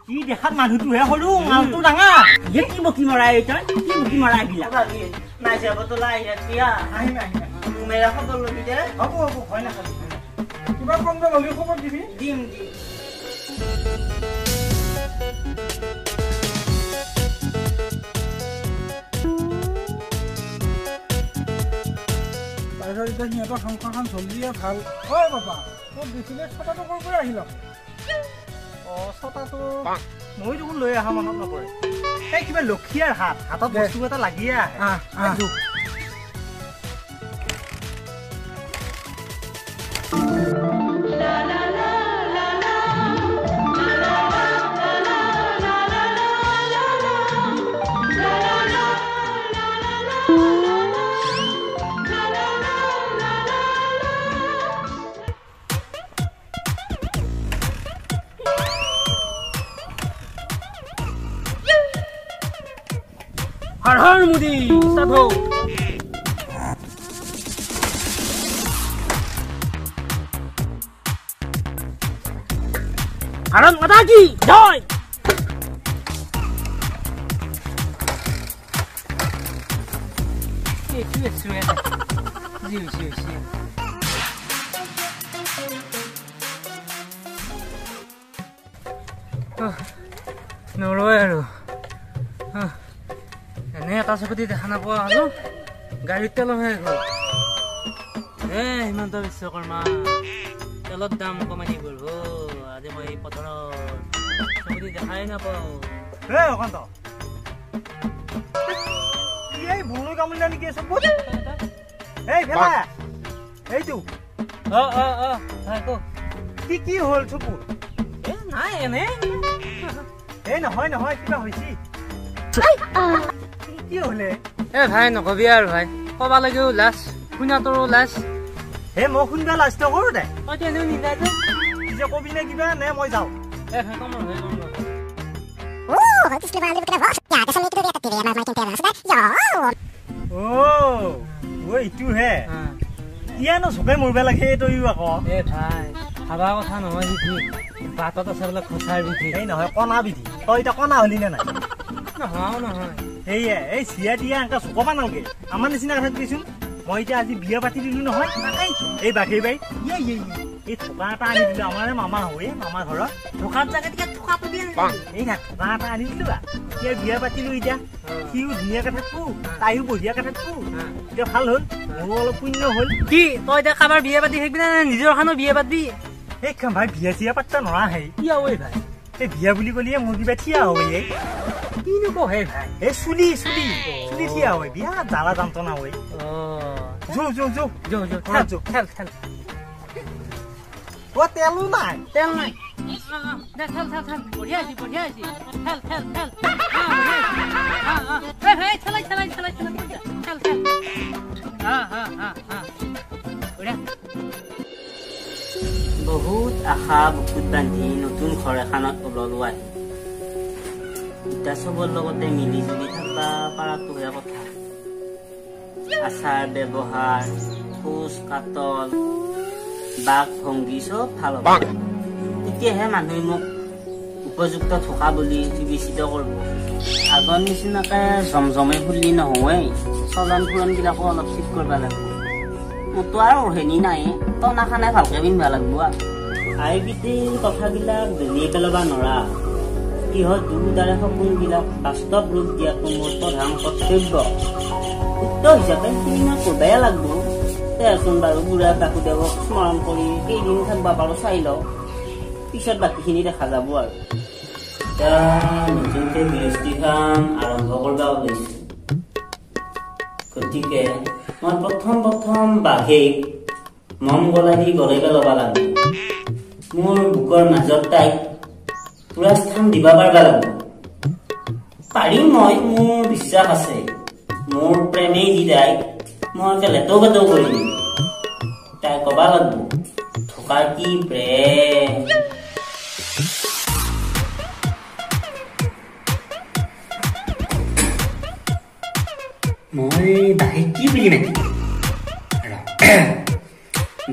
কি দেখাত মানুহটোহে সৰু মালটো ডাঙৰ ইয়ে কি বকি মৰাই তই কি বকি মৰাই দিলা নাই যাব তো লাই এতিয়া আহিম মেৰা খবৰ লবি দে হ'ব হয় না কিবা কম দে ললি খবৰ দিবি দিম এতিয়া সিহঁতৰ সংসাৰখন চলিয়ে ভাল হয় বাবা তোৰ দেখিলে ছটাটো ক'ৰ পৰা আহিল ছটাটো মই দেখোন লৈ অহা মনত নপৰে এই কিবা লক্ষীয়াৰ হাতত বস্তু এটা লাগিয়ে আহে हर हर मोदी साधो भारत माता की जय नलय আৰু এনে এটা চকুতি দেখা নাপোৱা হলো গাড়ীত তেল হৈ গ'ল হিমন্ত বিশ্বকৰ্মা তেলৰ দাম কমাই গ'ল আজি মই পথাৰত চকুতি দেখাই নাপাওঁ অকান্ত এই ভুল কামুলিলা নেকি চব এই ভেলা এইটো কি হ'ল চকু নাই এনে এই নহয় কিবা হৈছে কি হলে এ ভাই নকবি আৰু ভাই কবা লাগেও লাজ শুনা তোৰো লাজ হে মই শুনবা লাজ নকৰো দে তই তেনে নিদা যে কবি নে কিবা নে মই যাওঁ এ ভাই কম ইটো হে ইয়ানো চবে মৰবা লাগে তইও আকৌ এ ভাই খাবা কথা নহয় বিধি বাটত আছে বোলে খচাৰ বিধি এই নহয় কণা বিধি তই এতিয়া কণা হলি নে নাই নহয় এইয়া এই চিয়া দিয়া এনেকা চকবা নালগে আমাৰ নিচিনা কথা দিবিচোন মই এতিয়া আজি বিয়া পাতি দিলো নহয় এই বাকী বাই এই থোকা এটা আনি দিলো আমাৰ মামা হয় মামা ঘৰত থোকাত জাগাত থোকাটো দিয়ে এই না থোকা এটা আনি দিলো এতিয়া বিয়া পাতিলো এতিয়া সিও ধুনীয়াকে থাকবো তাইও বঢ়িয়াকে থাকবো এতিয়া ভাল হ'ল মোৰো অলপ পুণ্য হ'ল কি তই এতিয়া কাৰোবাৰ বিয়া পাতি থাকিবি নে নিজৰ খানো বিয়া পাতিবি এই ভাই বিয়া চিয়া পাত্তা নৰা হে কি ঐ ভাই এই বিয়া বুলি কলিয়ে মোৰ কিবা থিয়া হ'ব এই কিনো কহে ভাই এই চুলি থিয়া হয় বিয়া জ্বালা যন্ত্ৰণা হয় খেল তেলো নাই বঢ়িয়া আছে বহুত আশা বুকুত বান্ধি নতুন ঘৰ এখনত ওললো আহি ইটা চবৰ লগতে মিলি জুলি থাকবা পাৰাটোহে কথা আচাৰ ব্যৱহাৰ খোজ কাটল বাক ভংগী চব ভাল হ'ব তেতিয়াহে মানুহে মোক উপযুক্ত থকা বুলি বিবেচিত কৰিব আগৰ নিচিনাকে জমজমে ফুলি নহয় চলন ফুৰণবিলাকো অলপ ঠিক কৰিব লাগিব মোৰতো আৰু হেনি নাই টনা খানে ভালকে পিন্ধিব লাগিব আই বিটিৰ কথাবিলাক বেলিয়ে পেলাব নৰা কিহত দুয়োটাৰে সপোনবিলাক বাস্তৱ ৰূপ দিয়াটো মোৰ প্ৰধান কৰ্তব্য উত্তৰ হিচাপে সিদিনা কৰিবই লাগিব দেচোন বাৰু বুঢ়া বাসুদেৱক স্মৰণ কৰি কেইদিন থাকিব পাৰো চাই লওঁ পিছত বাকীখিনি দেখা যাব আৰু নতুনকে গৃহস্থী কাম আৰম্ভ কৰিব ওলাইছো গতিকে মই প্ৰথম বাঘেক মম গলা দি গলে ল'ব লাগিব মোৰ বুকৰ মাজত তাইক পুৰা স্থান দিব পাৰিব লাগিব পাৰিম মই মোৰ বিশ্বাস আছে মোৰ প্ৰেমেই দি তাইক মই লেটো কৰি দিম তাই কবা লাগিব থকাৰ কি প্ৰেম মই বাঘে কি বুলি মাতিম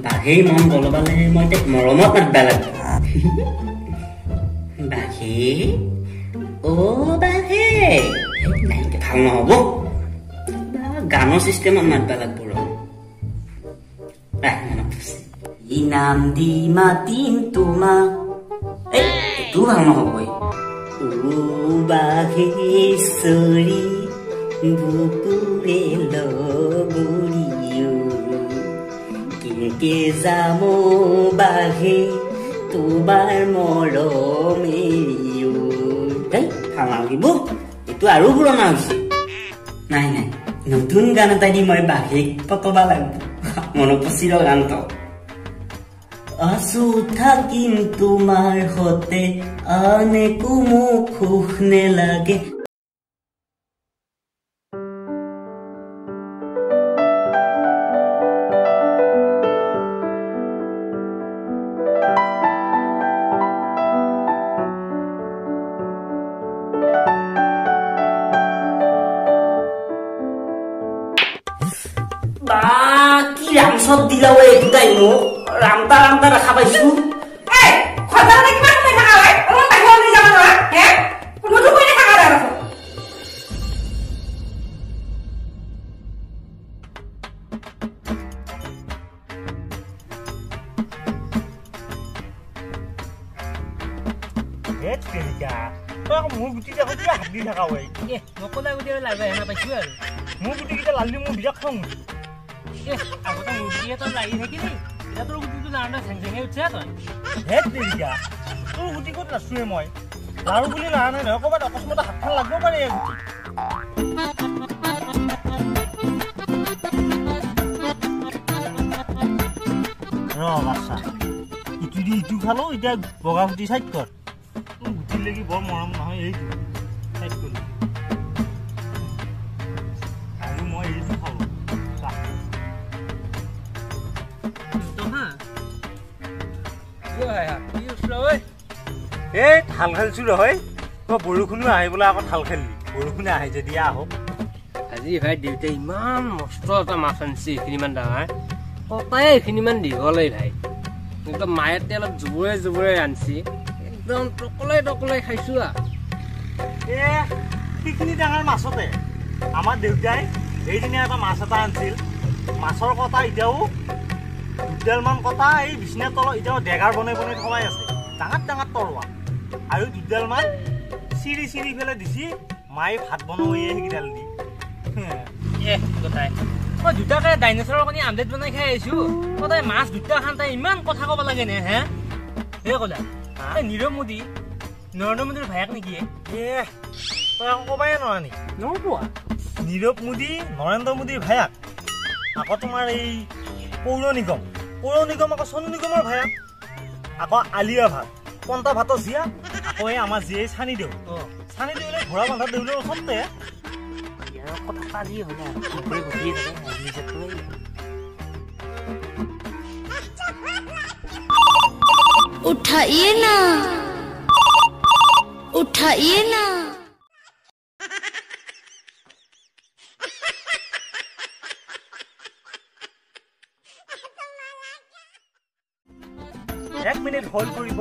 বাঘেই মন গলবালে মই তাইক মৰমত মাতিব লাগিব বাঘে বাঘে ও বাঘে নাইকে ভাল নহব গানৰ চিষ্টেমত মাতবা লাগব ই নাম দি মাতিম তোমাক এইটো ভাল নহব ও বাঘেশ্বৰী বুকুৰে লগৰীয় কেনেকে যাম বাঘে তোমাৰ মৰমেৰিও দেই ভাল নালাগিব এইটো আৰু পুৰণা হৈছে নাই নাই নতুন গান এটা দি মই বাঘেক পতবা লাগিব মনত পচিৰ গানটো আছো থাকিম তোমাৰ সতে আনে মোক সুখ নেলাগে কি ৰামচত দিলা এইটো তাই মোক ৰামতা ৰামতা দেখা পাইছো মোৰ গুটি হাত দি থকা নকলা গুটি লাইবা হেনা পাইছো আৰু মোৰ গুটি কেইটা লালি মোৰ বিৰাট খং আগতে মোৰ গুটিয়ে তই লাগি থাকিলি এতিয়া তোৰ গুটিটো লাৰণা চেং চেঙে উঠছে তই হেত দেৰিকা তোৰ গুটি ক'ত লাচুৱে মই লাৰু বুলি লাৰা নাই নহয় ক'ৰবাত অকস্মাতে হাতখন লাগিব পাৰে এই গুটি বাচ্চা ইটো দি ইটো খালো এতিয়া বগা গুটি চাইড কৰ গুটি লাগি বৰ মৰম নহয় এইটো চাইড কৰি আৰু মই এইটো খালো এই ঢাল খেলছো নহয় তই বৰষুণো আহিবলৈ আকৌ ঢাল খেললি বৰষুণে আহে যদি আহক আজি ভাই দেউতাই ইমান মস্ত এটা মাছ আনিছে এইখিনিমান ডাঙৰ কটাই এইখিনিমান দীঘলেই ভাই একদম মায়েতে অলপ জোবৰে জোবৰে আনিছে একদম টকলাই খাইছো সেইখিনি ডাঙৰ মাছতে আমাৰ দেউতাই এইদিনা এটা মাছ এটা আনিছিল মাছৰ কটা এতিয়াও 2 মান কটা এই বিছনাৰ তলত এতিয়াও ডেগাৰ বনাই বনাই থোৱাই আছে ডাঙৰ ডাঙৰ তৰোৱা আৰু 2 মান চিৰি চিৰি ফেলে দিছি মায়ে ভাত বনাই সেইকেইডাল দি কথাই মই দুটাকে ডাইনোচৰৰ কণী আমলেট বনাই খাই আহিছো সদায় মাছ দুটা খান তাই ইমান কথা ক'ব লাগে নে হে সেই ক'লা নীৰৱ মোদী নৰেন্দ্ৰ মোদীৰ ভায়েক নেকি তই আকৌ ক'বাই নোৱাৰা নেকি নপোৱা নীৰৱ মোদী নৰেন্দ্ৰ মোদীৰ ভায়েক আকৌ তোমাৰ এই পৌৰ নিগম আকৌ সোণু নিগমৰ ভায়েক আকৌ আলিয়া ভাত পন্তা ভাতৰ জীয়া আকৌ এই আমাৰ জীয়ে চানি দিওঁ ঘোঁৰা বান্ধা দেউলৰ ওচৰতে কথা পালি হয় না उठाइए ना एक मिनिट होल्ड करिब